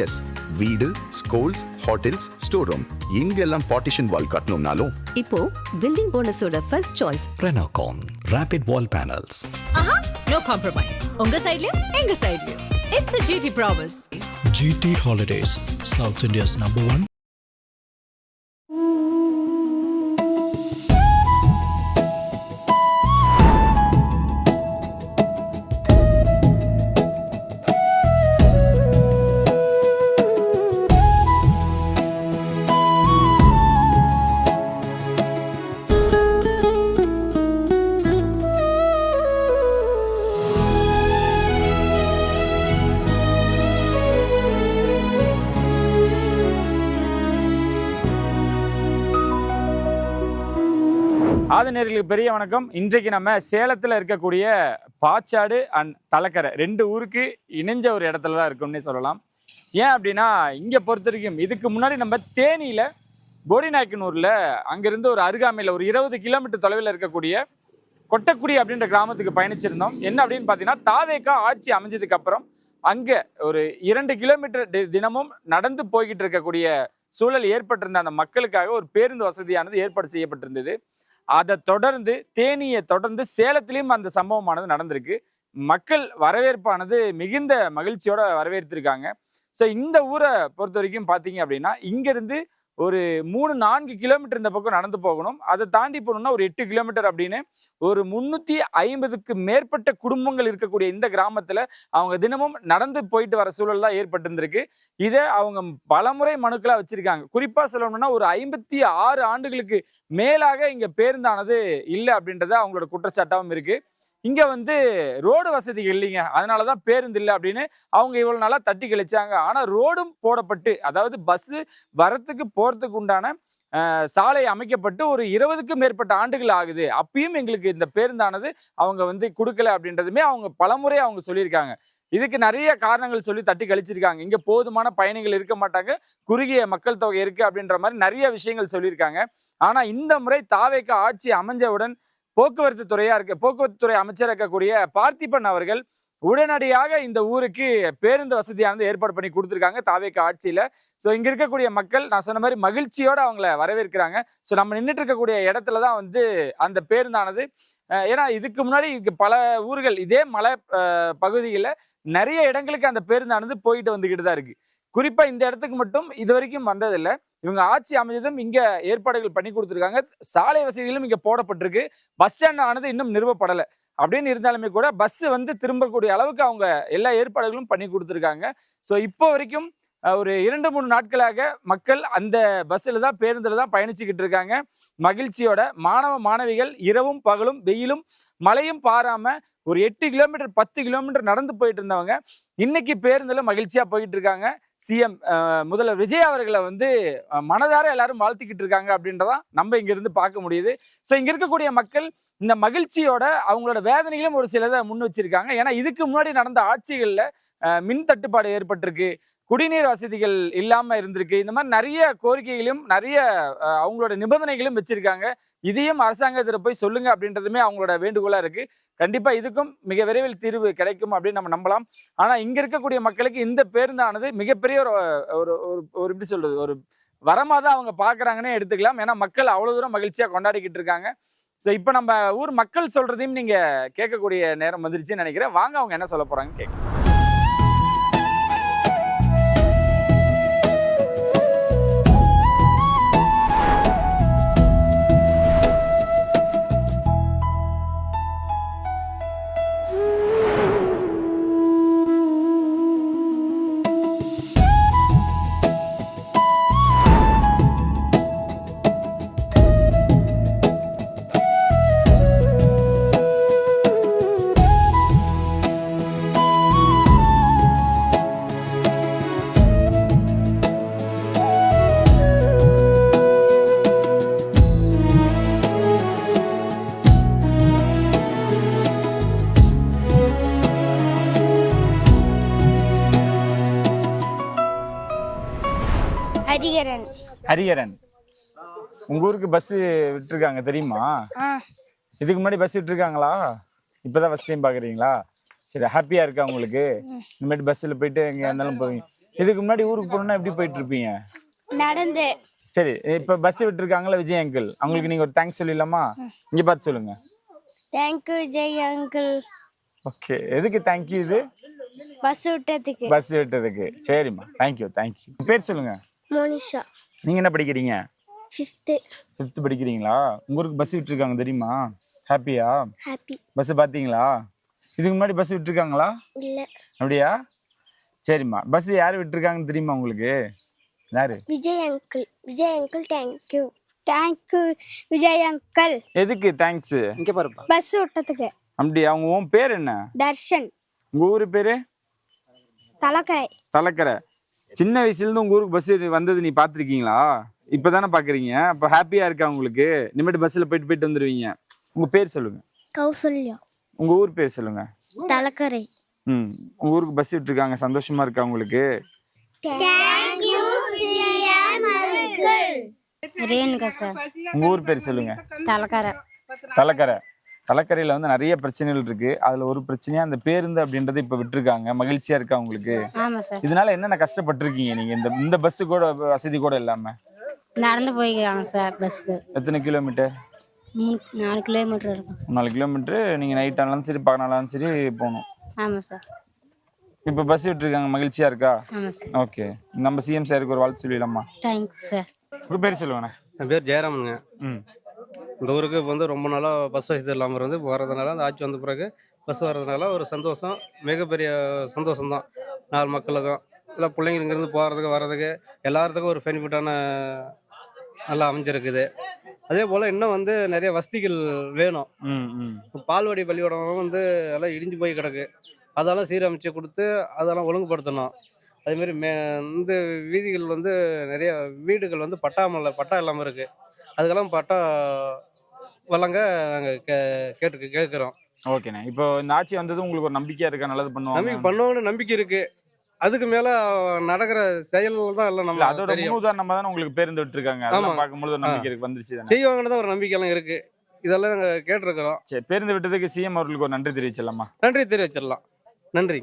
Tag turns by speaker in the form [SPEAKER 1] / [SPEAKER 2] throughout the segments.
[SPEAKER 1] S, வீடு, schools, hotels, store room எங்கெல்லாம் partition wall கட்டணும்னாலும்
[SPEAKER 2] இப்போ பில்டிங் ஓனர்ஸோட first choice
[SPEAKER 3] Renocon Rapid Wall Panels.
[SPEAKER 4] No compromise. உங்க சைடுலயும் எங்க சைடுலயும். It's a GT promise.
[SPEAKER 5] GT Holidays, South India's number one.
[SPEAKER 6] ஆதநேயர்களுக்கு பெரிய வணக்கம். இன்றைக்கு நம்ம சேலத்தில் இருக்கக்கூடிய பாச்சாடு அண்ட் தலக்கரை ரெண்டு ஊருக்கு இணைஞ்ச ஒரு இடத்துல தான் இருக்கும்னே சொல்லலாம். ஏன் அப்படின்னா இங்கே பொறுத்த வரைக்கும் இதுக்கு முன்னாடி நம்ம தேனியில் போடிநாயக்கனூரில் அங்கேருந்து ஒரு அருகாமையில் ஒரு 20 கிலோமீட்டர் தொலைவில் இருக்கக்கூடிய கொட்டக்குடி அப்படின்ற கிராமத்துக்கு பயணிச்சிருந்தோம். என்ன அப்படின்னு பார்த்தீங்கன்னா தாவேக்கா ஆட்சி அமைஞ்சதுக்கு அப்புறம் அங்கே ஒரு 2 கிலோமீட்டர் தினமும் நடந்து போய்கிட்டு இருக்கக்கூடிய சூழல் ஏற்பட்டிருந்த அந்த மக்களுக்காக ஒரு பேருந்து வசதியானது ஏற்பாடு செய்யப்பட்டிருந்தது. அதை தொடர்ந்து தேனியை தொடர்ந்து சேலத்திலையும் அந்த சம்பவமானது நடந்திருக்கு. மக்கள் வரவேற்பானது மிகுந்த மகிழ்ச்சியோட வரவேற்றிருக்காங்க. ஸோ இந்த ஊரை பொறுத்த வரைக்கும் பார்த்தீங்க அப்படின்னா இங்கேருந்து ஒரு 3-4 கிலோமீட்டர் இந்த பக்கம் நடந்து போகணும். அதை தாண்டி போகணும்னா ஒரு 8 கிலோமீட்டர் அப்படின்னு ஒரு 350க்கு மேற்பட்ட குடும்பங்கள் இருக்கக்கூடிய இந்த கிராமத்தில் அவங்க தினமும் நடந்து போயிட்டு வர சூழல் தான் ஏற்பட்டிருந்திருக்கு. இதை அவங்க பலமுறை மனுக்களாக வச்சிருக்காங்க. குறிப்பாக சொல்லணும்னா ஒரு 56 ஆண்டுகளுக்கு மேலாக இங்கே பேருந்தானது இல்லை அப்படின்றத அவங்களோட குற்றச்சாட்டாகவும் இருக்கு. இங்க ரோடு வசதிகள் இல்லைங்க, அதனாலதான் பேருந்து இல்லை அப்படின்னு அவங்க இவ்வளவு நாளா தட்டி கழிச்சாங்க. ஆனா ரோடும் போடப்பட்டு, அதாவது பஸ் வரத்துக்கு போறதுக்கு உண்டான சாலை அமைக்கப்பட்டு ஒரு 20க்கும் மேற்பட்ட ஆண்டுகள் ஆகுது. அப்பயும் எங்களுக்கு இந்த பேருந்தானது அவங்க கொடுக்கல அப்படின்றதுமே அவங்க பலமுறை அவங்க சொல்லியிருக்காங்க. இதுக்கு நிறைய காரணங்கள் சொல்லி தட்டி கழிச்சிருக்காங்க. இங்க போதுமான பயணிகள் இருக்க மாட்டாங்க, குறுகிய மக்கள் தொகை இருக்கு அப்படின்ற மாதிரி நிறைய விஷயங்கள் சொல்லியிருக்காங்க. ஆனா இந்த முறை தாவேக்கா ஆட்சி அமைஞ்சவுடன் போக்குவரத்து துறை அமைச்சர் இருக்கக்கூடிய பார்த்திபன் அவர்கள் உடனடியாக இந்த ஊருக்கு பேருந்து வசதியானது ஏற்பாடு பண்ணி கொடுத்துருக்காங்க தாவேக்கா ஆட்சியில. ஸோ இங்க இருக்கக்கூடிய மக்கள் நான் சொன்ன மாதிரி மகிழ்ச்சியோட அவங்கள வரவேற்கிறாங்க. ஸோ நம்ம நின்றுட்டு இருக்கக்கூடிய இடத்துல தான் அந்த பேருந்தானது, ஏன்னா இதுக்கு முன்னாடி பல ஊர்கள் இதே மலை பகுதிகளில் நிறைய இடங்களுக்கு அந்த பேருந்தானது போயிட்டு வந்துகிட்டு தான் இருக்கு. குறிப்பா இந்த இடத்துக்கு மட்டும் இது வரைக்கும் வந்ததில்லை. இவங்க ஆட்சி அமைஞ்சதும் இங்க ஏற்பாடுகள் பண்ணி கொடுத்துருக்காங்க. சாலை வசதிகளும் இங்க போடப்பட்டிருக்கு. பஸ் ஸ்டாண்ட் ஆனது இன்னும் நிறுவப்படலை. அப்படின்னு இருந்தாலுமே கூட பஸ் திரும்பக்கூடிய அளவுக்கு அவங்க எல்லா ஏற்பாடுகளும் பண்ணி கொடுத்துருக்காங்க. ஸோ இப்போ வரைக்கும் ஒரு 2-3 நாட்களாக மக்கள் அந்த பஸ்ஸில் தான் பேருந்தில் தான் பயணிச்சுக்கிட்டு இருக்காங்க மகிழ்ச்சியோட. மாணவிகள் இரவும் பகலும் வெயிலும் மழையும் பாராம ஒரு 8 கிலோமீட்டர் 10 கிலோமீட்டர் நடந்து போயிட்டு இருந்தவங்க இன்னைக்கு பேருந்துல மகிழ்ச்சியா போயிட்டு இருக்காங்க. சிஎம் முதல்வர் விஜய் அவர்களை மனதார எல்லாரும் வாழ்த்திக்கிட்டு இருக்காங்க அப்படின்றதான் நம்ம இங்க இருந்து பார்க்க முடியுது. ஸோ இங்க இருக்கக்கூடிய மக்கள் இந்த மகிழ்ச்சியோட அவங்களோட வேதனைகளும் ஒரு சிலதை முன் வச்சிருக்காங்க. ஏன்னா இதுக்கு முன்னாடி நடந்த ஆட்சிகள்ல மின் தட்டுப்பாடு ஏற்பட்டிருக்கு, குடிநீர் வசதிகள் இல்லாம இருந்திருக்கு. இந்த மாதிரி நிறைய கோரிக்கைகளையும் நிறைய அவங்களோட நிபந்தனைகளும் வச்சிருக்காங்க. இதையும் அரசாங்கத்தில் போய் சொல்லுங்க அப்படின்றதுமே அவங்களோட வேண்டுகோளா இருக்கு. கண்டிப்பா இதுக்கும் மிக விரைவில் தீர்வு கிடைக்கும் அப்படின்னு நம்ம நம்பலாம். ஆனா இங்க இருக்கக்கூடிய மக்களுக்கு இந்த பேருந்தானது மிகப்பெரிய ஒரு ஒரு எப்படி சொல்றது, ஒரு வரமா தான் அவங்க பாக்குறாங்கன்னே எடுத்துக்கலாம். ஏன்னா மக்கள் அவ்வளவு தூரம் மகிழ்ச்சியா கொண்டாடிக்கிட்டு இருக்காங்க. ஸோ இப்போ நம்ம ஊர் மக்கள் சொல்றதையும் நீங்க கேட்கக்கூடிய நேரம் வந்துருச்சுன்னு நினைக்கிறேன். வாங்க அவங்க என்ன சொல்ல போறாங்க கேட்க.
[SPEAKER 7] ஹரிஹரன்.
[SPEAKER 6] ஹரிஹரன், உங்க ஊருக்கு பஸ் விட்டுருக்காங்க தெரியுமா? இதுக்கு முன்னாடி பஸ் விட்டுருக்காங்களா? இப்பதான் ஃபர்ஸ்ட் டைம் பாக்குறீங்களா? சரி, ஹாப்பியா இருக்கா உங்களுக்கு? இனிமேட்டு பஸ்ஸில் போயிட்டு எங்கே இருந்தாலும் போவீங்க. இதுக்கு முன்னாடி ஊருக்கு போகணும்னா எப்படி போயிட்டு இருப்பீங்க?
[SPEAKER 7] நடந்து.
[SPEAKER 6] சரி, இப்ப பஸ் விட்டுருக்காங்களா விஜய் அங்கிள், அவங்களுக்கு நீங்க ஒரு தேங்க்ஸ் சொல்லிடலாமா? இங்க பார்த்து சொல்லுங்க.
[SPEAKER 7] Thank you Vijay uncle.
[SPEAKER 6] ஓகே, எதுக்கு தேங்க்யூ? இது
[SPEAKER 7] பஸ் விட்டதுக்கு.
[SPEAKER 6] பஸ் விட்டதுக்கு. சரிம்மா, தேங்க்யூ தேங்க்யூ. பேர் சொல்லுங்க.
[SPEAKER 7] மோனிஷா.
[SPEAKER 6] நீங்க என்ன படிக்கிறீங்க?
[SPEAKER 7] 5th.
[SPEAKER 6] 5th படிக்கிறீங்களா? உங்க ஊருக்கு பஸ் விட்டுருக்காங்க தெரியுமா? ஹாப்பியா?
[SPEAKER 7] ஹாப்பி.
[SPEAKER 6] பஸ் பாத்தீங்களா? இதுக்கு முன்னாடி பஸ் விட்டுருக்காங்களா?
[SPEAKER 7] இல்ல.
[SPEAKER 6] அப்படியா? சரிம்மா, பஸ் யார் விட்டுருக்காங்கன்னு தெரியுமா உங்களுக்கு? யாரு?
[SPEAKER 7] Vijay uncle. Vijay uncle thank you. Thank you Vijay uncle.
[SPEAKER 6] எதுக்கு தேங்க்ஸ்?
[SPEAKER 8] இங்க பாருப்பா.
[SPEAKER 7] பஸ் விட்டதுக்கு.
[SPEAKER 6] அப்படியா? அவங்க உன் பேர் என்ன?
[SPEAKER 7] தர்ஷன்.
[SPEAKER 6] உங்க ஊரு பேரு?
[SPEAKER 7] தலக்கரை.
[SPEAKER 6] தலக்கரை. சின்ன வயசுல இருந்து உங்க ஊருக்கு பஸ் வந்தது நீ பாத்திருக்கீங்களா? இப்பதானே பாக்குறீங்க. அப்ப ஹாப்பியா இருக்கா உங்களுக்கு? இனிமேட்டு பஸ்ல போயிட்டு வந்துருவீங்க. உங்க பேர் சொல்லுங்க.
[SPEAKER 7] கௌசல்யா.
[SPEAKER 6] உங்க ஊர் பேர் சொல்லுங்க.
[SPEAKER 7] தலக்கரை.
[SPEAKER 6] உங்க ஊருக்கு பஸ் விட்டுருக்காங்க, சந்தோஷமா இருக்கா உங்களுக்கு?
[SPEAKER 7] Thank you CM uncle. Renuka sir.
[SPEAKER 6] உங்க ஊர் பேர் சொல்லுங்க.
[SPEAKER 7] தலக்கரை.
[SPEAKER 6] தலக்கரை. தலக்கரையில வந்து நிறைய பிரச்சனைகள் இருக்கு. அதுல ஒரு பிரச்சனையா அந்த பேருந்து அப்படின்றத இப்ப விட்டுருக்காங்க. மகிழ்ச்சியா இருக்கா உங்களுக்கு?
[SPEAKER 7] ஆமா சார்.
[SPEAKER 6] இதனால என்னென்ன கஷ்டப்பட்டிருக்கீங்க நீங்க இந்த பஸ் கூட வசதி கூட இல்லாம?
[SPEAKER 7] நடந்து போய்க்கிறாங்க சார் பஸ்க்கு.
[SPEAKER 6] எத்தனை கிலோமீட்டர்?
[SPEAKER 7] 4 கிலோமீட்டர் இருக்கும்.
[SPEAKER 6] 4 கிலோமீட்டர். நீங்க நைட் ஆனாலும் சரி பகனாலும் சரி போகணும்.
[SPEAKER 7] ஆமா சார்.
[SPEAKER 6] இப்ப பஸ் விட்டுருக்காங்க, மகிழ்ச்சியா இருக்கா?
[SPEAKER 7] ஆமா சார்.
[SPEAKER 6] ஓகே, நம்ம சிஎம் சாருக்கு ஒரு வாழ்த்து சொல்லிடலாமா?
[SPEAKER 7] Thank you sir.
[SPEAKER 6] உங்க பேர் சொல்லுவானே.
[SPEAKER 8] என் பேர் ஜெயராமனுங்க. இந்த ஊருக்கு இப்போ வந்து ரொம்ப நாளாக பஸ் வசதி இல்லாமல் இருந்து வரதுனால அந்த ஆட்சி வந்த பிறகு பஸ் வர்றதுனால ஒரு சந்தோஷம், மிகப்பெரிய சந்தோஷம்தான் 4 மக்களுக்கும். இல்லை பிள்ளைங்க இங்கேருந்து போகிறதுக்கு வர்றதுக்கு எல்லாத்துக்கும் ஒரு பெனிஃபிட்டான நல்லா அமைஞ்சிருக்குது. அதே போல் இன்னும் வந்து நிறைய வசதிகள் வேணும். பால்வாடி பள்ளிக்கூடம் வந்து எல்லாம் இடிஞ்சு போய் கிடக்கு. அதெல்லாம் சீரமைச்சு கொடுத்து அதெல்லாம் ஒழுங்குபடுத்தணும். அதேமாரி இந்த வீதிகள் வந்து நிறைய வீடுகள் வந்து பட்டா இல்லாமல் இருக்குது. அதுக்கெல்லாம் பட்டா வழங்க நாங்கள் கேட்குறோம்.
[SPEAKER 6] ஓகேண்ணே, இப்போ இந்த ஆட்சி வந்தது உங்களுக்கு ஒரு நம்பிக்கையா இருக்கா? நல்லது
[SPEAKER 8] பண்ணுவோம்னு நம்பிக்கை இருக்கு. அதுக்கு மேல நடக்கிற செயல் தான் எல்லாம் நம்ம
[SPEAKER 6] அதோட உதாரணமா தான் உங்களுக்கு பேருந்து விட்டுருக்காங்க. அதெல்லாம் பார்க்கும்போது ஒரு நம்பிக்கை இருக்கு, வந்துருச்சு
[SPEAKER 8] செய்வாங்கன்னு தான் ஒரு நம்பிக்கை எல்லாம் இருக்கு. இதெல்லாம் நாங்கள் கேட்டிருக்கிறோம்.
[SPEAKER 6] சரி, பேருந்து விட்டதுக்கு சிஎம் அவர்களுக்கு ஒரு நன்றி தெரிவிச்சிடலாமா?
[SPEAKER 8] நன்றி தெரிவிச்சிடலாம். நன்றி.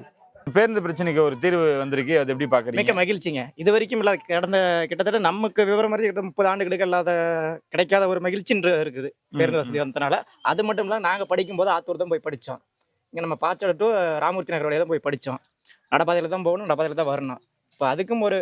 [SPEAKER 6] பேருந்து பிரச்சனைக்கு ஒரு தீர்வு வந்திருக்கு, அது எப்படி பாக்குறீங்க?
[SPEAKER 9] மிக்க மகிழ்ச்சிங்க. இது வரைக்கும் இல்லாத கடந்த கிட்டத்தட்ட நமக்கு விவரம் மாதிரி 30 ஆண்டுகளுக்கு இல்லாத கிடைக்காத ஒரு மகிழ்ச்சின்ற இருக்குது பேருந்து வசதி வந்ததுனால. அது மட்டும் இல்லாமல் நாங்கள் படிக்கும்போது ஆத்தூர் தான் போய் படித்தோம். இங்கே நம்ம பாச்சாடு டு ராமூர்த்தி நகர் வழியாக தான் போய் படித்தோம். நடப்பாதையில் தான் போகணும், நடப்பாதையில் தான் வரணும். இப்போ அதுக்கும் ஒரு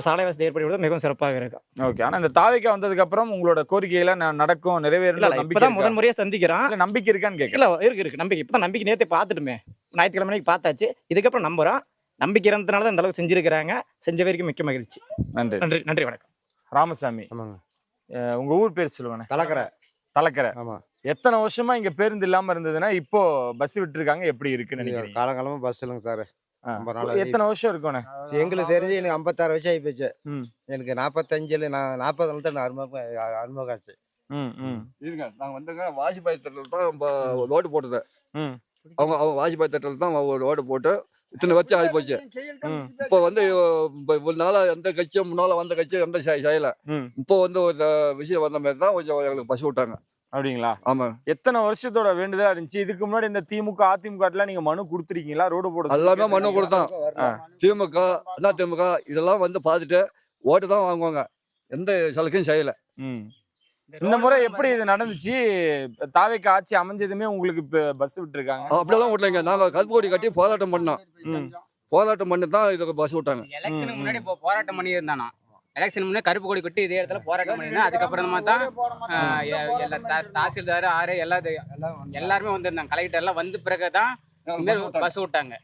[SPEAKER 9] சாலை வசதி ஏற்படுவது மிகவும் சிறப்பாக இருக்கும்.
[SPEAKER 6] ஓகே, ஆனால் இந்த தாவேக்கா வந்ததுக்கு அப்புறம் உங்களோட கோரிக்கையெல்லாம் நடக்கும், நிறைவேறல?
[SPEAKER 9] இப்பதான் முதல் முறையாக சந்திக்கிறோம்.
[SPEAKER 6] நம்பிக்கை இருக்கான்னு கேட்கல.
[SPEAKER 9] இருக்கு நம்பிக்கை. இப்போ தான் நம்பிக்கை நேரத்தை பார்த்துட்டுமே, ஞாயிற்றுக்கிழமை பார்த்தாச்சு. இதுக்கப்புறம் நம்புறோம். நம்பிக்கை இருந்ததுனால தான் இந்த அளவுக்கு செஞ்சிருக்கிறாங்க. செஞ்ச வரைக்கும் மிக்க மகிழ்ச்சி.
[SPEAKER 6] நன்றி
[SPEAKER 9] நன்றி நன்றி. வணக்கம்.
[SPEAKER 6] ராமசாமி.
[SPEAKER 8] ஆமாங்க.
[SPEAKER 6] உங்க ஊர் பேர் சொல்லுவானே.
[SPEAKER 8] தலக்கரை.
[SPEAKER 6] தலக்கரை.
[SPEAKER 8] ஆமா.
[SPEAKER 6] எத்தனை வருஷமா இங்க பேருந்து இல்லாம இருந்ததுன்னா இப்போ பஸ் விட்டுருக்காங்க, எப்படி இருக்குன்னு நினைக்கிறீங்க?
[SPEAKER 8] காலங்காலமா பஸ் இல்லைங்க சார்.
[SPEAKER 6] எத்தனை வருஷம் இருக்கும்ண்ணே?
[SPEAKER 8] எங்களுக்கு தெரிஞ்சு எனக்கு 56 வயசு ஆகி போச்சு. எனக்கு 45 40 தான் அனுபவம் ஆச்சு.
[SPEAKER 10] இதுங்க நாங்கள் வந்துங்க வாஜ்பாய் திட்டத்தில் தான் ரோடு போட்டது. அவங்க வாஜ்பாய் திட்டத்தில் தான் ரோடு போட்டு இத்தனை வருஷம் ஆகி போச்சு. இப்போ வந்து ஒரு நாளாக எந்த கட்சியும் முன்னால வந்த கட்சியும் எந்த செய்யலை. இப்போ வந்து ஒரு விஷயம் வந்த மாதிரி தான் கொஞ்சம் எங்களுக்கு பஸ் விட்டாங்க.
[SPEAKER 6] அப்படிங்களா?
[SPEAKER 10] ஆமா.
[SPEAKER 6] எத்தனை வருஷத்தோட வேண்டுதலா இருந்துச்சு? இதுக்கு முன்னாடி இந்த திமுக அதிமுக நீங்க மனு கொடுத்துருக்கீங்களா? ரோடு போட
[SPEAKER 10] எல்லாமே மனு கொடுத்தோம். திமுக அதிமுக இதெல்லாம் வந்து பார்த்துட்டு ஓட்டு தான் வாங்குவாங்க, எந்த சலுக்கையும் செய்யல.
[SPEAKER 6] இந்த முறை எப்படி இது நடந்துச்சு? தாவேக்கு ஆட்சி அமைஞ்சதுமே உங்களுக்கு பஸ் விட்டுருக்காங்க?
[SPEAKER 10] அப்படியெல்லாம் விடலைங்க. நாங்க கருப்புக்கொடி கட்டி போராட்டம் பண்ணோம். போராட்டம் பண்ணி தான் இதுக்கு பஸ் விட்டாங்க.
[SPEAKER 11] எலெக்ஷனுக்கு முன்னாடி போராட்டம் பண்ணி இருந்தானா? எலெக்ஷன் முன்னே கருப்பு கொடி கட்டி இதே இடத்துல போராட்டம் பண்ணியிருந்தேன். அதுக்கப்புறமா தான் தாசில்தார் ஆறு எல்லாருமே வந்திருந்தாங்க. கலெக்டர் எல்லாம் வந்து பிறகுதான் பஸ் விட்டாங்க.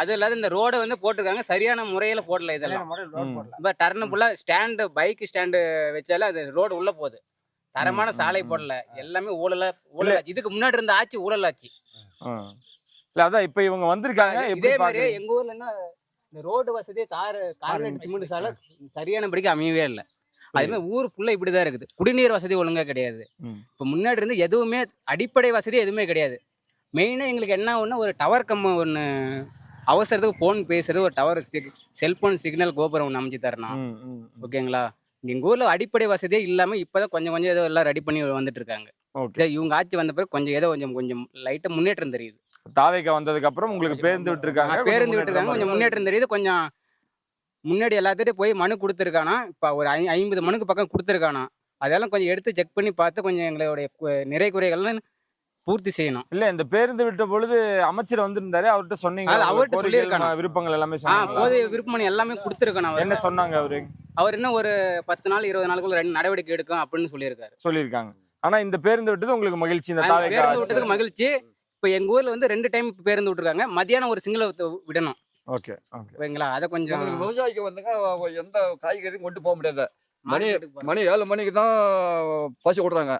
[SPEAKER 11] அது இல்லாத இந்த ரோடை வந்து போட்டிருக்காங்க, சரியான முறையில போடல. இதெல்லாம் இப்ப டர்னு ஃபுல்லா ஸ்டாண்டு, பைக் ஸ்டாண்டு வச்சால அது ரோடு உள்ள போகுது. தரமான சாலை போடல. எல்லாமே ஊழல். இதுக்கு முன்னாடி இருந்த ஆட்சி ஊழல் ஆச்சு.
[SPEAKER 6] அதான் இப்ப இவங்க வந்திருக்காங்க.
[SPEAKER 11] இதே மாதிரி எங்க ஊர்ல என்ன இந்த ரோடு வசதி கார்பரேட் சிமெண்ட் சாலை சரியானபடிக்கு அமையவே இல்லை. அதே மாதிரி ஊர் ஃபுல்லா இப்படிதான் இருக்குது. குடிநீர் வசதி ஒழுங்கா கிடையாது. இப்ப முன்னாடி இருந்து எதுவுமே அடிப்படை வசதி எதுவுமே கிடையாது. மெயினா எங்களுக்கு என்ன ஒண்ணு, ஒரு டவர் கம்பம் ஒன்று அவசரத்துக்கு போன் பேசுறது, ஒரு டவர் செல்போன் சிக்னல் கோபுரம் ஒன்று அமைச்சு தரணும். ஓகேங்களா? எங்க ஊர்ல அடிப்படை வசதியே இல்லாம இப்பதான் கொஞ்சம் ஏதோ எல்லாம் ரெடி பண்ணி வந்துட்டு இருக்காங்க. இவங்க ஆட்சி வந்த பிறகு கொஞ்சம் ஏதோ கொஞ்சம் லைட்டா முன்னேற்றம் தெரியுது.
[SPEAKER 6] தாவேக்கா வந்ததுக்கு அப்புறம் உங்களுக்கு பேருந்து விட்டுருக்காங்க.
[SPEAKER 11] பேருந்து விட்டுருக்காங்க, கொஞ்சம் முன்னேற்றம் தெரியுது. கொஞ்சம் முன்னாடி எல்லாத்திட்டையும் போய் மனு கொடுத்துருக்கானா, இப்போ ஒரு 50 மனுக்கு பக்கம் கொடுத்துருக்கானா, அதெல்லாம் கொஞ்சம் எடுத்து செக் பண்ணி பார்த்து கொஞ்சம் எங்களுடைய நிறை குறைகள்லாம் பூர்த்தி செய்யணும்.
[SPEAKER 6] இல்ல இந்த பேருந்து விட்ட பொழுது அமைச்சர் வந்திருந்தாரு, அவர்கிட்ட சொன்னீங்க?
[SPEAKER 11] அவர்கிட்ட சொல்லியிருக்காங்க,
[SPEAKER 6] விருப்பங்கள் எல்லாமே சொன்னாங்க.
[SPEAKER 11] போதிய விருப்பமனு எல்லாமே கொடுத்துருக்கானு.
[SPEAKER 6] என்ன சொன்னாங்க அவரு?
[SPEAKER 11] அவர் இன்னும் ஒரு 10 நாள் 20 நாளுக்குள்ள 2 நடவடிக்கை எடுக்கும் அப்படின்னு
[SPEAKER 6] சொல்லியிருக்காங்க. ஆனா இந்த பேருந்து விட்டது உங்களுக்கு மகிழ்ச்சி? இந்த
[SPEAKER 11] பேருந்து விட்டதுக்கு மகிழ்ச்சி. இப்போ எங்க ஊர்ல வந்து 2 டைம் பேருந்து விட்டுருக்காங்க. மத்தியானம் ஒரு சிங்கிளை விடணும்.
[SPEAKER 6] ஓகே
[SPEAKER 11] ஓகேங்களா? அதை கொஞ்சம்
[SPEAKER 10] விவசாயிக்கு வந்துங்க எந்த காய்கறியும் கொண்டு போக முடியாது. மணி 7 மணிக்கு தான் பசி விட்றாங்க,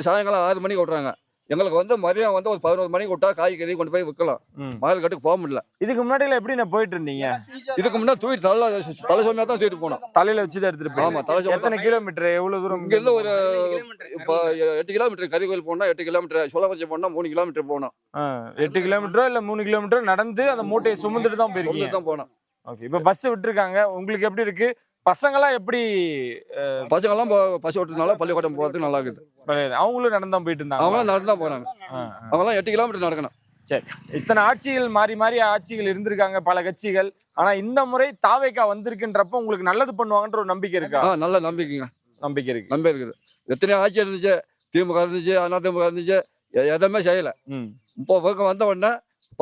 [SPEAKER 10] சாயங்காலம் 6 மணிக்கு விட்றாங்க. எங்களுக்கு வந்து மதியம் வந்து ஒரு 11 மணிக்கு விட்டா காய்கறி கொண்டு போய் விற்கலாம். மார்க்கெட்டுக்கு போக முடியல.
[SPEAKER 6] இதுக்கு முன்னாடி எப்படி நான் போயிட்டு இருந்தீங்க?
[SPEAKER 10] இதுக்கு முன்னாடி தூக்கிட்டு தலை சோமியா தான் தூக்கிட்டு போனோம்.
[SPEAKER 6] தலையில வச்சு தான் எடுத்துட்டு போய்.
[SPEAKER 10] ஆமா, தலை சோமியா.
[SPEAKER 6] எத்தனை கிலோமீட்டர்? எவ்வளவு தூரம்?
[SPEAKER 10] இங்க இருந்து ஒரு இப்போ 8 கிலோமீட்டர். கறிகோயில் போனா 8 கிலோமீட்டர், சோழவஞ்சி போனா 3 கிலோமீட்டர் போனோம்.
[SPEAKER 6] 8 கிலோமீட்டரோ இல்ல 3 கிலோமீட்டரோ நடந்து அந்த மூட்டையை சுமந்துட்டு தான் போயிருக்கீங்க?
[SPEAKER 10] தான் போனோம்.
[SPEAKER 6] ஓகே. இப்ப பஸ் விட்டுருக்காங்க, உங்களுக்கு எப்படி இருக்கு? பசங்களாம் எப்படி?
[SPEAKER 10] பசங்கெல்லாம் பஸ் ஓட்டுறதுனால பள்ளிக்கூடம் போகிறதுக்கு நல்லா இருக்குது.
[SPEAKER 6] அவங்களும் நடந்து தான் போயிட்டு இருந்தாங்க?
[SPEAKER 10] அவங்களாம் நடந்து தான் போறாங்க. அவங்களாம் 8 கிலோமீட்டர் நடக்கணும்.
[SPEAKER 6] சரி, இத்தனை ஆட்சிகள் மாறி ஆட்சிகள் இருந்திருக்காங்க, பல கட்சிகள். ஆனா இந்த முறை தாவேகா வந்திருக்குன்றப்ப உங்களுக்கு நல்லது பண்ணுவாங்கன்ற ஒரு நம்பிக்கை இருக்கா?
[SPEAKER 10] நல்ல நம்பிக்கை
[SPEAKER 6] இருக்கு.
[SPEAKER 10] நம்பி இருக்குது. எத்தனை ஆட்சி இருந்துச்சு, திமுக இருந்துச்சு, அதிமுக இருந்துச்சு, எதுவுமே செய்யல. இப்போ வந்த உடனே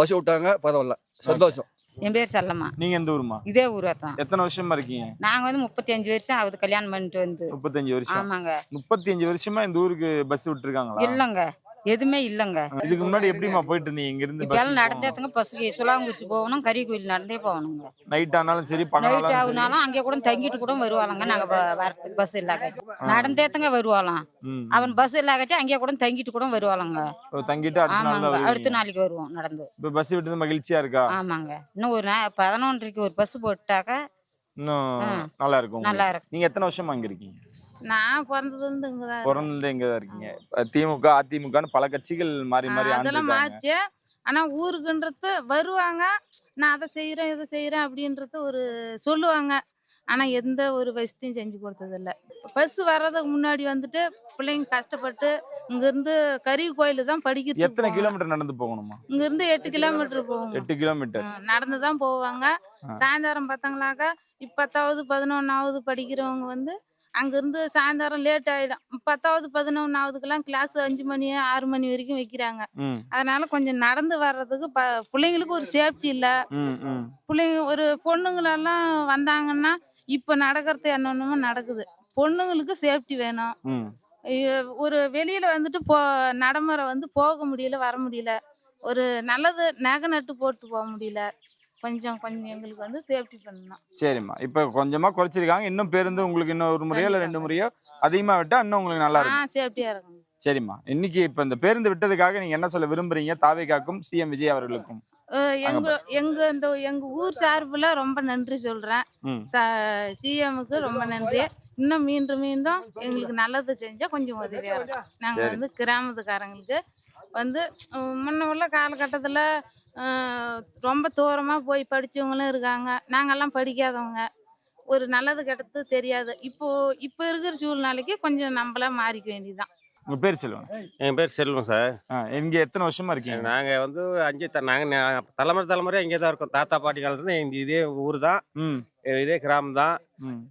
[SPEAKER 10] பஸ் விட்டாங்க, பரவாயில்ல, சந்தோஷம்.
[SPEAKER 12] என் பேர் செல்லம்மா.
[SPEAKER 6] நீங்க எந்த ஊருமா?
[SPEAKER 12] இதே ஊரா தான்.
[SPEAKER 6] எத்தனை வருஷமா இருக்கீங்க?
[SPEAKER 12] நாங்க வந்து 35 வருஷம் ஆகுது கல்யாணம் பண்ணிட்டு வந்து.
[SPEAKER 6] 35 வருஷம்?
[SPEAKER 12] ஆமாங்க.
[SPEAKER 6] 35 வருஷமா இந்த ஊருக்கு பஸ் விட்டுருக்காங்களா?
[SPEAKER 12] இல்லங்க, எதுவுமே இல்லங்க.
[SPEAKER 6] இதுக்கு முன்னாடி எப்படிமா போயிட்டு இருந்தீங்க? இங்க இருந்து
[SPEAKER 12] இப்பெல்லாம் நடந்தேங்க. பஸ்ஸுக்கு சுலாங்குறிச்சி போகணும், கறிக்கோயில் நடந்தே போகணுங்க.
[SPEAKER 6] நைட் ஆனாலும் சரி,
[SPEAKER 12] நைட் ஆகுனாலும் அங்கே கூட தங்கிட்டு கூட வருவாங்க. நாங்க வரத்துக்கு பஸ் இல்லாட்டி நடந்தேத்தங்க வருவாளாம். அவன் பஸ் இல்லாட்டி அங்கே கூட தங்கிட்டு கூட வருவாங்க.
[SPEAKER 6] தங்கிட்டு
[SPEAKER 12] அடுத்த நாளைக்கு வருவோம் நடந்து.
[SPEAKER 6] இப்ப பஸ் விட்டது மகிழ்ச்சியா இருக்கா?
[SPEAKER 12] ஆமாங்க. இன்னும் ஒரு 11:30க்கு ஒரு பஸ் போட்டாக்க
[SPEAKER 6] இன்னும் நல்லா இருக்கும்.
[SPEAKER 12] நல்லா இருக்கும்.
[SPEAKER 6] நீங்க எத்தனை வருஷமா அங்க இருக்கீங்க?
[SPEAKER 12] நான் பிறந்தது இங்கதான்.
[SPEAKER 6] பிறந்தது இங்கதான் இருக்கீங்க. திமுக அதிமுகன்னு பல கட்சிகள் மாறி
[SPEAKER 12] அதெல்லாம் மாறிச்சு. ஆனா ஊருக்குன்றது வருவாங்க, நான் அதை செய்யறேன் இதை செய்யறேன் அப்படின்றது ஒரு சொல்லுவாங்க. ஆனா எந்த ஒரு வசதியும் செஞ்சு கொடுத்தது இல்லை. பஸ் வர்றதுக்கு முன்னாடி வந்துட்டு பிள்ளைங்க கஷ்டப்பட்டு இங்க இருந்து கறி கோயிலு தான் படிக்கிறது.
[SPEAKER 6] எத்தனை கிலோமீட்டர் நடந்து போகணுமா?
[SPEAKER 12] இங்க இருந்து 8 கிலோமீட்டர் போகும்.
[SPEAKER 6] 8 கிலோமீட்டர்
[SPEAKER 12] நடந்துதான் போவாங்க. சாயந்தரம் பார்த்தாங்களாக்கா 10வது 11வது படிக்கிறவங்க வந்து அங்கிருந்து சாயந்தரம் லேட் ஆயிடும். 10வது 11வதுக்கெல்லாம் கிளாஸ் 5 மணி 6 மணி வரைக்கும் வைக்கிறாங்க. அதனால கொஞ்சம் நடந்து வர்றதுக்கு பிள்ளைங்களுக்கு ஒரு சேஃப்டி இல்ல. பிள்ளைங்க ஒரு பொண்ணுங்களெல்லாம் வந்தாங்கன்னா இப்ப நடக்கிறது என்னென்னமோ நடக்குது. பொண்ணுங்களுக்கு சேஃப்டி வேணும். ஒரு வெளியில வந்துட்டு நடைமுறை வந்து போக முடியல, வர முடியல. ஒரு நல்லது நகை நட்டு போட்டு போக முடியல. கொஞ்சம் எங்களுக்கு வந்து சேஃப்டி பண்ணணும்.
[SPEAKER 6] சரிம்மா, இப்ப கொஞ்சமா குறைச்சிருக்காங்க. இன்னும் பேருந்து உங்களுக்கு இன்னும் ஒரு முறையோ இல்ல 2 முறையோ அதிகமா விட்டா இன்னும் உங்களுக்கு நல்லா இருக்கும்.
[SPEAKER 12] சேஃப்டியா இருக்கும்.
[SPEAKER 6] சரிம்மா, இன்னைக்கு இப்ப இந்த பேருந்து விட்டதுக்காக நீங்க என்ன சொல்ல விரும்புறீங்க தாவேகாக்கும் சிஎம் விஜய் அவர்களுக்கும்?
[SPEAKER 12] எங்க ஊர் சார்புல ரொம்ப நன்றி சொல்றேன். சிஎம்க்கு ரொம்ப நன்றி. இன்னும் மீண்டும் எங்களுக்கு நல்லது செஞ்சா கொஞ்சம் உதவியா இருக்கும். நாங்க வந்து கிராமத்துக்காரங்களுக்கு வந்து முன்ன உள்ள காலகட்டத்துல ரொம்ப தூரமா போய் படிச்சவங்களும் இருக்காங்க. நாங்கெல்லாம் படிக்காதவங்க, ஒரு நல்லது கெட்டது தெரியாது. இப்போ இருக்கிற சூழ்நிலைக்கு கொஞ்சம் நம்மளா மாறிக்க வேண்டியதுதான்.
[SPEAKER 6] உங்க பேர் செல்வம்?
[SPEAKER 13] என் பேர் செல்வம் சார்.
[SPEAKER 6] இங்க எத்தனை வருஷமா இருக்கீங்க?
[SPEAKER 13] நாங்க வந்து நாங்க தலைமுறையா இங்கே தான் இருக்கோம். தாத்தா பாட்டி காலத்துல எங்க இதே ஊர் தான், இதே கிராமம் தான்.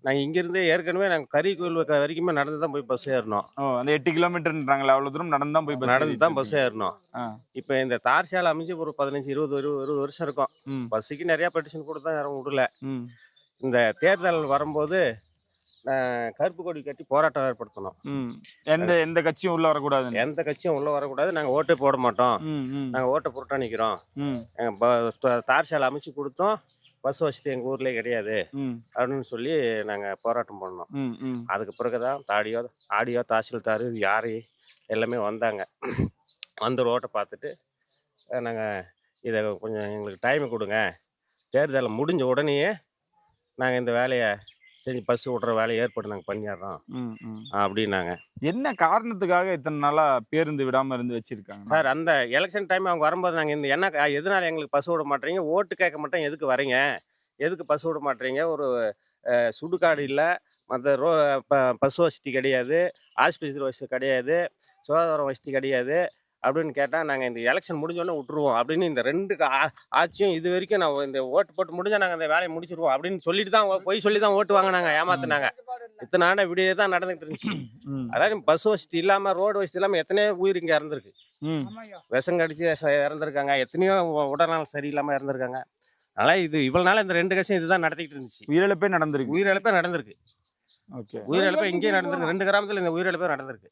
[SPEAKER 13] நாங்க இங்க இருந்து ஏற்கனவே நாங்க கறிக்கோயில் வரைக்குமே நடந்து தான் போய் பஸ் ஏறணும்.
[SPEAKER 6] அந்த 8 கிலோமீட்டர்ன்றாங்களா, அவ்வளவு தூரம் நடந்து தான் போய்
[SPEAKER 13] நடந்து தான் பஸ் ஏறணும். இப்ப இந்த தார் சாலை அமைஞ்சு ஒரு 15-20 வருஷம் இருக்கும். பஸ்ஸுக்கு நிறைய பெட்டிஷன் கூட தான் யாரும் விடல. இந்த தேர்தல் வரும்போது கருப்பு கொடி கட்டி போராட்டம் ஏற்படுத்தணும்.
[SPEAKER 6] எந்த கட்சியும் உள்ள வரக்கூடாது.
[SPEAKER 13] எந்த கட்சியும் உள்ள வரக்கூடாது. நாங்க ஓட்டே போட மாட்டோம், நாங்க ஓட்டை புரட்டாணிக்கிறோம். தார் சாலை அமைச்சு கொடுத்தோம், பஸ் வசதி எங்க ஊர்லயே கிடையாது அப்படின்னு சொல்லி நாங்க போராட்டம் பண்ணோம். அதுக்கு பிறகுதான் ஆடியோ தாசில்தார் யாரு எல்லாமே வந்தாங்க. வந்து ரோட்டை பார்த்துட்டு நாங்க இதை கொஞ்சம் எங்களுக்கு டைம் கொடுங்க, தேர்தல் முடிஞ்ச உடனேயே நாங்க இந்த வேலையை செஞ்சு பஸ் விட்ற வேலையை ஏற்பாடு நாங்கள் பண்ணிடுறோம் அப்படின்னாங்க.
[SPEAKER 6] என்ன காரணத்துக்காக இத்தனை நாளா பேருந்து விடாம இருந்து வச்சிருக்காங்க
[SPEAKER 13] சார்? அந்த எலெக்ஷன் டைம் அவங்க வரும்போது நாங்கள் இந்த என்ன எதனால எங்களுக்கு பஸ் விட மாட்டீங்க, ஓட்டு கேட்க மாட்டோம், எதுக்கு வரீங்க, எதுக்கு பஸ் விட மாட்டீங்க, ஒரு சுடுகாடு இல்லை, மற்ற பஸ் வசதி கிடையாது, ஆஸ்பத்திரி வசதி கிடையாது, சுகாதார வசதி கிடையாது, அப்படின்னு கேட்டால் நாங்கள் இந்த எலெக்ஷன் முடிஞ்சோடனே விட்டுருவோம் அப்படின்னு இந்த ரெண்டு ஆட்சியும் இது வரைக்கும் நான் இந்த ஓட்டு போட்டு முடிஞ்சால் நாங்கள் அந்த வேலையை முடிச்சிருவோம் அப்படின்னு சொல்லிட்டு தான் பொய் சொல்லி தான் ஓட்டு வாங்கினாங்க, ஏமாத்துனாங்க. இத்தனை ஆண்ட விடியே தான் நடந்துகிட்டு இருந்துச்சு. அதாவது பஸ் வசதி இல்லாமல் ரோடு வசதி இல்லாமல் எத்தனையோ உயிர் இங்கே இறந்துருக்கு. விஷம் கடிச்சு இறந்துருக்காங்க, எத்தனையோ உடல்நலம் சரியில்லாமல் இறந்துருக்காங்க. அதனால் இது இவ்வளோ நாள் இந்த ரெண்டு கட்சியும் இதுதான் நடத்திக்கிட்டு இருந்துச்சு.
[SPEAKER 6] உயிரிழப்பே நடந்திருக்கு. ஓகே,
[SPEAKER 13] உயிரிழப்பு இங்கேயே நடந்திருக்கு. 2 கிராமத்தில் இந்த உயிரிழப்பே நடந்திருக்கு.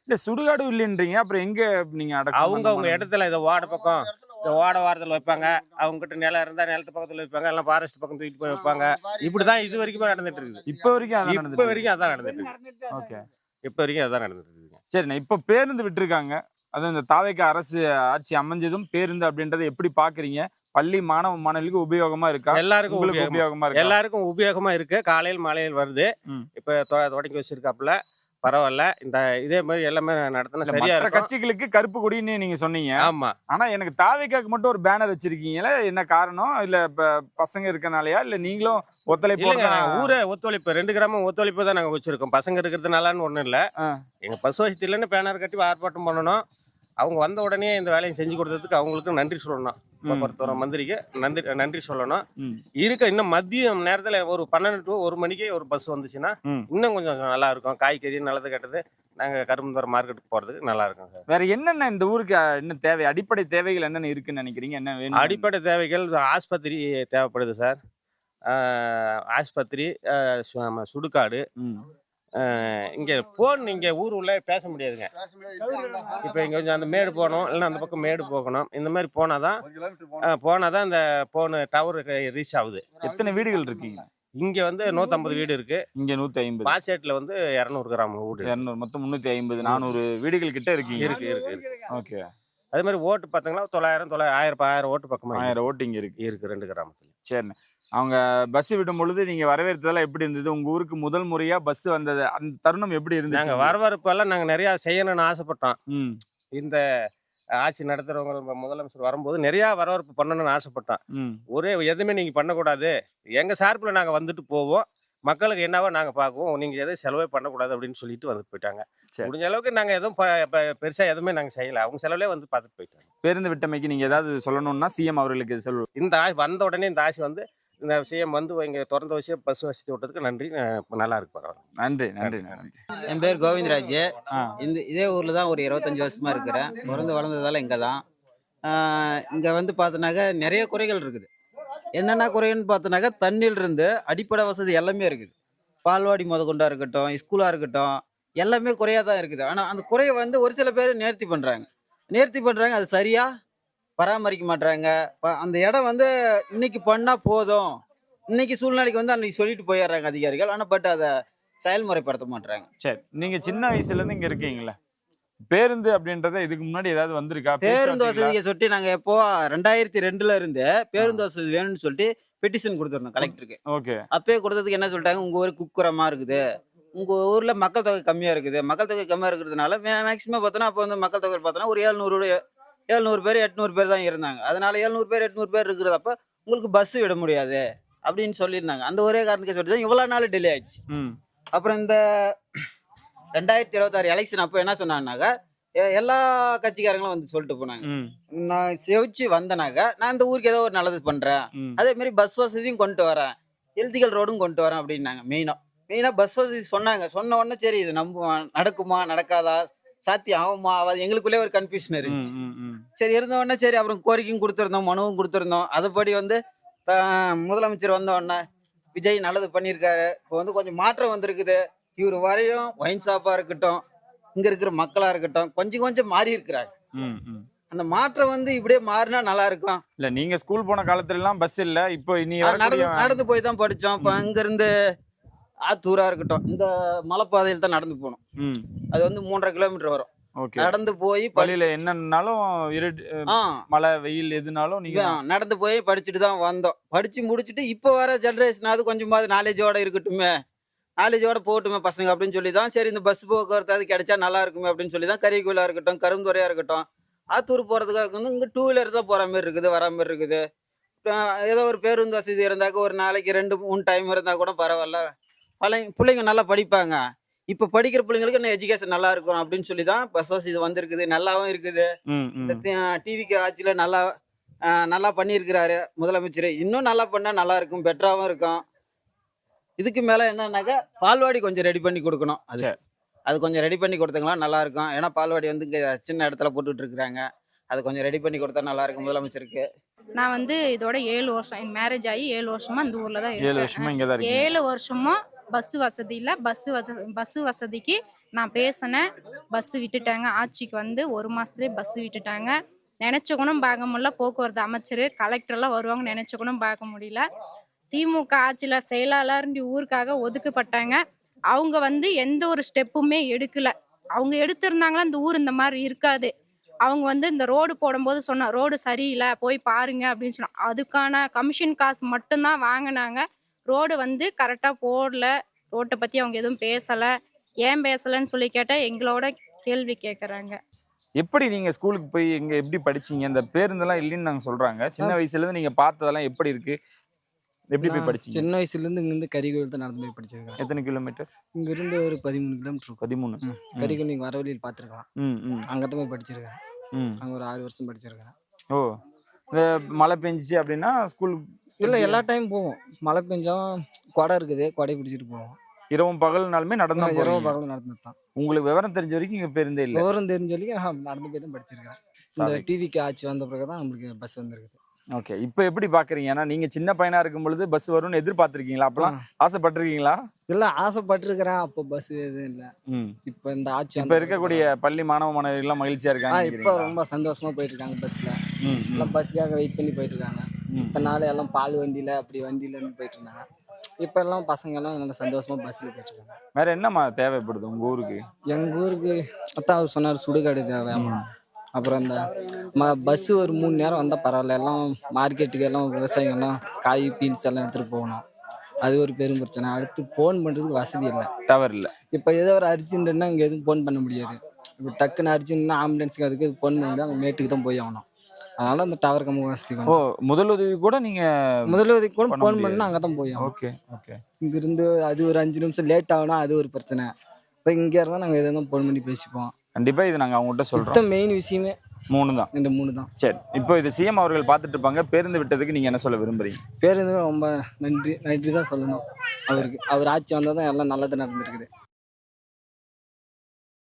[SPEAKER 6] இல்லை சுடுகாடு இல்லைன்றீங்க, அப்புறம் எங்க நீங்க
[SPEAKER 13] அவங்க இடத்துல இதை வாட பக்கம் இந்த ஓட வாரத்தில் வைப்பாங்க, அவங்க கிட்ட நிலம் இருந்தால் நிலத்து பக்கத்தில் வைப்பாங்க, எல்லாம் ஃபாரஸ்ட் பக்கம் தூக்கிட்டு போய் வைப்பாங்க. இப்படிதான் இது வரைக்கும் நடந்துட்டு இருக்குது.
[SPEAKER 6] இப்போ வரைக்கும்
[SPEAKER 13] அதான் நடந்துட்டு இருக்கு.
[SPEAKER 6] ஓகே,
[SPEAKER 13] இப்போ வரைக்கும் அதான் நடந்துட்டு இருக்கு.
[SPEAKER 6] சரிண்ணா. இப்போ பேருந்து விட்டுருக்காங்க, அது இந்த தாவேக்கா அரசு ஆட்சி அமைஞ்சதும் பேருந்து அப்படின்றத எப்படி பாக்குறீங்க? பள்ளி மாணவர்களுக்கு உபயோகமா இருக்கா?
[SPEAKER 13] எல்லாருக்கும்
[SPEAKER 6] உபயோகமா இருக்கு.
[SPEAKER 13] எல்லாருக்கும் உபயோகமா இருக்கு. காலையில் மாலையில் வருது. இப்போ தொடங்கி வச்சிருக்காப்புல, பரவாயில்ல. இந்த இதே மாதிரி எல்லாமே நடத்தினா சரியா இருக்கும்.
[SPEAKER 6] கட்சிகளுக்கு கருப்பு கொடின்னு நீங்க சொன்னீங்க.
[SPEAKER 13] ஆமா,
[SPEAKER 6] ஆனா எனக்கு தாவேக்காக்கு மட்டும் ஒரு பேனர் வச்சிருக்கீங்களே, என்ன காரணம்? இல்ல பசங்க இருக்கனாலயா, இல்ல நீங்களும் ஒத்துழைப்பு?
[SPEAKER 13] ஊரே ஒத்துழைப்பு, 2 கிராமம் ஒத்துழைப்பு தான் நாங்க வச்சிருக்கோம். பசங்க இருக்கிறதுனாலன்னு ஒண்ணும் இல்ல. எங்க பஸ் வசதி இல்லைன்னு பேனர் கட்டி ஆர்ப்பாட்டம் பண்ணணும். அவங்க வந்த உடனே இந்த வேலையை செஞ்சு கொடுத்ததுக்கு அவங்களுக்கு நன்றி சொல்லணும். போக்குவரத்து மந்திரிக்கு நன்றி சொல்லணும். இன்னும் மதியம் நேரத்துல ஒரு 12 to 1 மணிக்கு ஒரு பஸ் வந்துச்சுன்னா இன்னும் கொஞ்சம் நல்லா இருக்கும். காய்கறி நல்லது கெட்டது நாங்க கரும்புத்தோர மார்க்கெட்டுக்கு போறதுக்கு நல்லா இருக்கும் சார்.
[SPEAKER 6] வேற என்னென்ன இந்த ஊருக்கு என்ன தேவை? அடிப்படை தேவைகள் என்னென்ன இருக்குன்னு நினைக்கிறீங்க? என்ன வேணும்?
[SPEAKER 13] அடிப்படை தேவைகள் ஆஸ்பத்திரி தேவைப்படுது சார். ஆஸ்பத்திரி, சுடுகாடு. இங்கே போன் இங்கே ஊர் உள்ள பேச முடியாதுங்க. இப்போ இங்கே கொஞ்சம் அந்த மேடு போகணும், இல்லைன்னா அந்த பக்கம் மேடு போகணும். இந்த மாதிரி போனால் தான் இந்த போனு டவர் ரீச் ஆகுது.
[SPEAKER 6] எத்தனை வீடுகள் இருக்கீங்க?
[SPEAKER 13] இங்கே வந்து 150 வீடு இருக்கு.
[SPEAKER 6] இங்கே 150.
[SPEAKER 13] பாச்சேட்டில் வந்து 200 கிராம வீடு.
[SPEAKER 6] 200, மொத்தம் 350, 400 வீடுகள் கிட்ட இருக்கீங்க.
[SPEAKER 13] இருக்கு.
[SPEAKER 6] ஓகே.
[SPEAKER 13] அதே மாதிரி ஓட்டு பார்த்தீங்களா 1000 ஓட்டு பக்கமாக
[SPEAKER 6] 1000 ஓட்டு இங்கே இருக்கு
[SPEAKER 13] 2 கிராமத்தில்.
[SPEAKER 6] சரிண்ணே. அவங்க பஸ் விடும் பொழுது நீங்க வரவேற்பதெல்லாம் எப்படி இருந்தது? உங்க ஊருக்கு முதல் முறையா பஸ் வந்தது, அந்த தருணம் எப்படி இருந்தது?
[SPEAKER 13] நாங்க வரவேற்பெல்லாம் நாங்க நிறைய செய்யணும்னு ஆசைப்பட்டோம். இந்த ஆட்சி நடத்துறவங்க முதலமைச்சர் வரும்போது நிறைய வரவேற்பு பண்ணணும்னு ஆசைப்பட்டோம். ஒரே எதுவுமே நீங்க பண்ணக்கூடாது, எங்க சார்பில் நாங்க வந்துட்டு போவோம், மக்களுக்கு என்னவோ நாங்க பார்க்குவோம், நீங்க எதுவும் செலவே பண்ணக்கூடாது அப்படின்னு சொல்லிட்டு வந்துட்டு போயிட்டாங்க. முடிஞ்ச அளவுக்கு நாங்க எதுவும் பெருசா எதுவுமே நாங்க செய்யல, அவங்க செலவுலேயே வந்து பார்த்துட்டு போயிட்டாங்க.
[SPEAKER 6] பேருந்து விட்டமைக்கு நீங்க ஏதாவது சொல்லணும்னா சிஎம் அவர்களுக்கு சொல்லுவோம்.
[SPEAKER 13] இந்த வந்த உடனே இந்த ஆட்சி வந்து இந்த சிஎம் வந்து இங்கே திறந்த விஷயம் பஸ் வசதி விட்டதுக்கு நன்றி. நல்லா இருக்கு, பரவாயில்ல.
[SPEAKER 6] நன்றி.
[SPEAKER 14] என் பேர் கோவிந்தராஜ். இதே ஊரில் தான் ஒரு 25 வருஷமா இருக்கிறேன். வளர்ந்ததால இங்கே தான். இங்கே வந்து பார்த்தோன்னாக்கா நிறைய குறைகள் இருக்குது. என்னென்ன குறைன்னு பார்த்தோன்னாக்கா தண்ணியிலிருந்து அடிப்படை வசதி எல்லாமே இருக்குது. பால்வாடி கொண்டா இருக்கட்டும், ஸ்கூலாக இருக்கட்டும், எல்லாமே குறையாக தான் இருக்குது. ஆனால் அந்த குறையை வந்து ஒரு சில பேர் நேர்த்தி பண்ணுறாங்க. அது சரியாக பராமரிக்க மாட்டாங்க. அந்த இடம் வந்து இன்னைக்கு பண்ணால் போதும், இன்னைக்கு சூழ்நிலைக்கு வந்து அன்னைக்கு சொல்லிட்டு போயிடுறாங்க அதிகாரிகள். ஆனால் பட் அதை செயல்முறைப்படுத்த மாட்டாங்க.
[SPEAKER 6] சரி, நீங்கள் சின்ன வயசுலேருந்து இங்கே இருக்கீங்களா? பேருந்து அப்படின்றத இதுக்கு முன்னாடி ஏதாவது வந்திருக்கா?
[SPEAKER 14] பேருந்து வசதியை சொல்லிட்டு நாங்கள் எப்போ 2002 இருந்து பேருந்து வசதி வேணும்னு சொல்லிட்டு பெட்டிஷன் கொடுத்துருந்தோம் கலெக்டருக்கு.
[SPEAKER 6] ஓகே.
[SPEAKER 14] அப்பயே கொடுத்ததுக்கு என்ன சொல்லிட்டாங்க, உங்கள் ஊர் குக்குரமாக இருக்குது, உங்கள் ஊரில் மக்கள் தொகை கம்மியாக இருக்குது. மக்கள் தொகை கம்மியாக இருக்கிறதுனால மேக்ஸிமம் பார்த்தோன்னா அப்போ வந்து மக்கள் தொகை பார்த்தோன்னா ஒரு 700 பேர் 800 பேர் தான் இருந்தாங்க. அதனால 700 பேர் 800 பேர் இருக்கிறதப்ப உங்களுக்கு பஸ் விட முடியாது அப்படின்னு சொல்லியிருந்தாங்க. அந்த ஒரே காரணத்துக்கு சொல்லி தான் இவ்வளோ நாள் டிலே ஆயிடுச்சு. அப்புறம் இந்த 2026 எலெக்ஷன் அப்போ என்ன சொன்னாங்கன்னாக்கா, எல்லா கட்சிக்காரங்களும் வந்து சொல்லிட்டு போனாங்க, நான் செவிச்சு வந்தனாக்கா நான் இந்த ஊருக்கு ஏதோ ஒரு நல்லது பண்றேன், அதே மாதிரி பஸ் வசதியும் கொண்டு வரேன், எலக்ட்ரிக்கல் ரோடும் கொண்டு வரேன் அப்படின்னாங்க. மெயினாக பஸ் வசதி சொன்ன உடனே சரி இது நடக்குமா நடக்காதா, சாத்தியம் ஆகுமா ஆகாது, எங்களுக்குள்ளே ஒரு கன்ஃபியூஷன் இருந்துச்சு. சரி இருந்த உடனே சரி அப்புறம் கோரிக்கையும் கொடுத்துருந்தோம், மனுவும் கொடுத்துருந்தோம். அதுபடி வந்து முதலமைச்சர் வந்த உடனே விஜய் நல்லது பண்ணியிருக்காரு. இப்போ வந்து கொஞ்சம் மாற்றம் வந்திருக்குது. இவர் வரையும் ஒயின் ஷாப்பாக இருக்கட்டும், இங்கே இருக்கிற மக்களாக இருக்கட்டும், கொஞ்சம் மாறி இருக்கிறாங்க. அந்த மாற்றம் வந்து இப்படியே மாறினா நல்லா இருக்கும்.
[SPEAKER 6] இல்லை நீங்கள் ஸ்கூல் போன காலத்துல எல்லாம் பஸ் இல்லை, இப்போ இனி
[SPEAKER 14] நடந்து போய் தான் படித்தோம். இப்போ இங்கேருந்து ஆத்தூரா இருக்கட்டும், இந்த மலைப்பாதையில் தான் நடந்து போகணும். அது வந்து 3.5 கிலோமீட்டர் வரும். நடந்து போய்
[SPEAKER 6] பள்ளியில என்னன்னாலும் மழை வெயில் எதுனாலும் நீங்க
[SPEAKER 14] நடந்து போய் படிச்சுட்டு தான் வந்தோம். படிச்சு முடிச்சுட்டு இப்போ வர ஜென்ரேஷனாவது கொஞ்சமாவது நாலேஜோட இருக்கட்டுமே, நாலேஜோட போகட்டுமே பசங்க அப்படின்னு சொல்லி தான் சரி இந்த பஸ் போக்குவரத்து கிடைச்சா நல்லா இருக்குமே அப்படின்னு சொல்லி தான் கரிகோயிலா இருக்கட்டும், கரும்புத்துறையா இருக்கட்டும், ஆத்தூர் போறதுக்காக வந்து இங்கே 2 வீலர் தான் போற மாதிரி இருக்குது, வர மாதிரி இருக்குது. ஏதோ ஒரு பேருந்து வசதி இருந்தாக்க ஒரு நாளைக்கு 2-3 டைம் இருந்தா கூட பரவாயில்ல. பிள்ளைங்க நல்லா படிப்பாங்க. இப்போ படிக்கிற பிள்ளைங்களுக்கு இன்னும் எஜுகேஷன் நல்லா இருக்கும் அப்படின்னு சொல்லி தான் பஸ் வசதி வந்திருக்குது, நல்லாவும் இருக்குது. இந்த டிவிக்கு ஆட்சியில் நல்லா பண்ணியிருக்கிறாரு முதலமைச்சர். இன்னும் நல்லா பண்ணால் நல்லா இருக்கும், பெட்டராகவும் இருக்கும். இதுக்கு மேலே என்னன்னாக்கா பால்வாடி கொஞ்சம் ரெடி பண்ணி கொடுக்கணும். அது கொஞ்சம் ரெடி பண்ணி கொடுத்தங்களா நல்லா இருக்கும். ஏன்னா பால்வாடி வந்து இங்கே சின்ன இடத்துல போட்டுட்டு இருக்கிறாங்க. அது கொஞ்சம் ரெடி பண்ணி கொடுத்தா நல்லா இருக்கும் முதலமைச்சருக்கு.
[SPEAKER 12] நான் வந்து இதோட 7 வருஷம் என் மேரேஜ் ஆகி 7 வருஷமா இந்த ஊர்ல தான்
[SPEAKER 6] 7 வருஷமா இங்க தான்
[SPEAKER 12] இருக்கேன்.
[SPEAKER 6] இருக்கீங்க.
[SPEAKER 12] 7 வருஷமா பஸ் வசதி இல்லை. பஸ் வசதிக்கு நான் பேசினேன். பஸ் விட்டுட்டாங்க. ஆட்சிக்கு வந்து 1 மாசத்துலேயே பஸ் விட்டுட்டாங்க. நினைச்ச குணம் பார்க்க முடியல. போக்குவரத்து அமைச்சர் கலெக்டர்லாம் வருவாங்க, நினைச்ச குணம் பார்க்க முடியல. திமுக ஆட்சியில் செயலாளர் ஊருக்காக ஒதுக்கப்பட்டாங்க. அவங்க வந்து எந்த ஒரு ஸ்டெப்புமே எடுக்கல. அவங்க எடுத்திருந்தாங்களா இந்த ஊர் இந்த மாதிரி இருக்காது. அவங்க வந்து இந்த ரோடு போடும்போது சொன்ன ரோடு சரியில்லை போய் பாருங்க அப்படின்னு சொன்னாங்க. அதுக்கான கமிஷன் காசு மட்டும்தான் வாங்கினாங்க. ரோடு வந்து கரெக்டாக போடல. ரோட்டை பற்றி அவங்க எதுவும் பேசலை. ஏன் பேசலைன்னு சொல்லி கேட்டால் எங்களோட கேள்வி கேட்குறாங்க.
[SPEAKER 6] எப்படி நீங்க ஸ்கூலுக்கு போய் இங்க எப்படி படிச்சீங்க? இந்த பேருந்தெல்லாம் இல்லைன்னு நாங்க சொல்றாங்க. சின்ன வயசுல இருந்து நீங்க பார்த்ததெல்லாம் எப்படி இருக்கு? எப்படி போய் படிச்சீங்க?
[SPEAKER 9] சின்ன வயசுலேருந்து இங்கேருந்து கரிகோவில் தான் நடந்து போய் படிச்சிருக்கேன்.
[SPEAKER 6] எத்தனை கிலோமீட்டர்?
[SPEAKER 9] இங்கேருந்து ஒரு 13 கிலோமீட்டர்.
[SPEAKER 6] 13.
[SPEAKER 9] கரிகோவில் நீங்கள் வர வழியில் பார்த்துருக்கலாம். அங்கே தான் போய் படிச்சிருக்கேன். அங்கே ஒரு 6 வருஷம் படிச்சிருக்கேன்.
[SPEAKER 6] ஓ, இந்த மழை பெஞ்சிச்சு அப்படின்னா ஸ்கூலுக்கு
[SPEAKER 9] இல்லை எல்லா டைம் போவோம். மழை பெஞ்சாலும் கொடை இருக்குது, கொடை பிடிச்சிட்டு போவோம்.
[SPEAKER 6] இரவும் பகல்னாலுமே நடந்து
[SPEAKER 9] இரவு பகலும் நடந்து தான்.
[SPEAKER 6] உங்களுக்கு விவரம் தெரிஞ்ச வரைக்கும் இங்க பேருந்தே இல்லை?
[SPEAKER 9] விவரம் தெரிஞ்ச வரைக்கும் நடந்து போய் தான் படிச்சிருக்கேன். இந்த டிவிக்கு ஆட்சி வந்த பிறகு தான் நம்மளுக்கு பஸ் வந்துருக்குது.
[SPEAKER 6] ஓகே, இப்போ எப்படி பாக்குறீங்க? ஏன்னா நீங்க சின்ன பையனா இருக்கும் பொழுது பஸ் வரும்னு எதிர்பார்த்திருக்கீங்களா? அப்பெல்லாம் ஆசைப்பட்டிருக்கீங்களா?
[SPEAKER 9] இல்ல ஆசைப்பட்டிருக்கிறேன். அப்போ பஸ் எதுவும் இல்லை. இப்போ இந்த ஆட்சி
[SPEAKER 6] இப்ப இருக்கக்கூடிய பள்ளி மாணவ மாணவிகள் எல்லாம் மகிழ்ச்சியா இருக்காங்க.
[SPEAKER 9] இப்போ ரொம்ப சந்தோஷமா போயிட்டு இருக்காங்க. பஸ்ல எல்லாம் பஸ்ஸுக்காக வெயிட் பண்ணி போயிட்டு இருக்காங்க. இத்தனை நாள் எல்லாம் பால் வண்டியில அப்படி வண்டியில இருந்து போயிட்டு இருந்தாங்க. இப்ப எல்லாம் பசங்க எல்லாம் நல்லா சந்தோஷமா பஸ்ல போயிட்டு இருக்காங்க.
[SPEAKER 6] வேற என்னமா தேவைப்படுது உங்க ஊருக்கு?
[SPEAKER 9] எங்க ஊருக்கு அத்தான் அவர் சொன்னார், சுடுகாடு தேவை. அப்புறம் இந்த பஸ் ஒரு 3 நேரம் வந்தால் பரவாயில்ல. எல்லாம் மார்க்கெட்டுக்கு எல்லாம் விவசாயிகள்லாம் காய் பீன்ஸ் எல்லாம் எடுத்துகிட்டு போகணும். அது ஒரு பெரும் பிரச்சனை. அடுத்து ஃபோன் பண்ணுறதுக்கு வசதி இல்லை, டவர் இல்லை. இப்போ ஏதோ ஒரு அர்ஜென்ட்னா இங்கே எதுவும் ஃபோன் பண்ண முடியாது. இப்போ டக்குன்னு அர்ஜென்ட்னா ஆம்புலன்ஸுக்கு அதுக்கு ஃபோன் பண்ணி அந்த மேட்டுக்கு தான் போய் ஆகணும். அதனால அந்த டவர் கம்மி வசதி.
[SPEAKER 6] முதலுதவி கூட
[SPEAKER 9] முதலுதவி கூட ஃபோன் பண்ணால் அங்கே தான் போய் ஆகணும்.
[SPEAKER 6] Okay okay.
[SPEAKER 9] இங்கிருந்து அது ஒரு 5 நிமிஷம் லேட் ஆகுனா அது ஒரு பிரச்சனை. இப்போ இங்கே இருந்தால் நாங்கள் எதாவது ஃபோன் பண்ணி பேசிப்போம்.
[SPEAKER 6] கண்டிப்பா இது நாங்க அவங்ககிட்ட சொல்றோம்.
[SPEAKER 9] மெயின் விஷயமே
[SPEAKER 6] 3 தான்.
[SPEAKER 9] இந்த 3 தான்.
[SPEAKER 6] சரி, இப்போ இது சிஎம் அவர்கள் பார்த்துட்டு இருப்பாங்க. பேருந்து விட்டதுக்கு நீங்க என்ன சொல்ல விரும்புறீங்க?
[SPEAKER 9] பேருந்து ரொம்ப நன்றி தான் சொல்லணும் அவருக்கு. அவர் ஆட்சி வந்தால் தான் எல்லாம் நல்லது நடந்துருக்குது.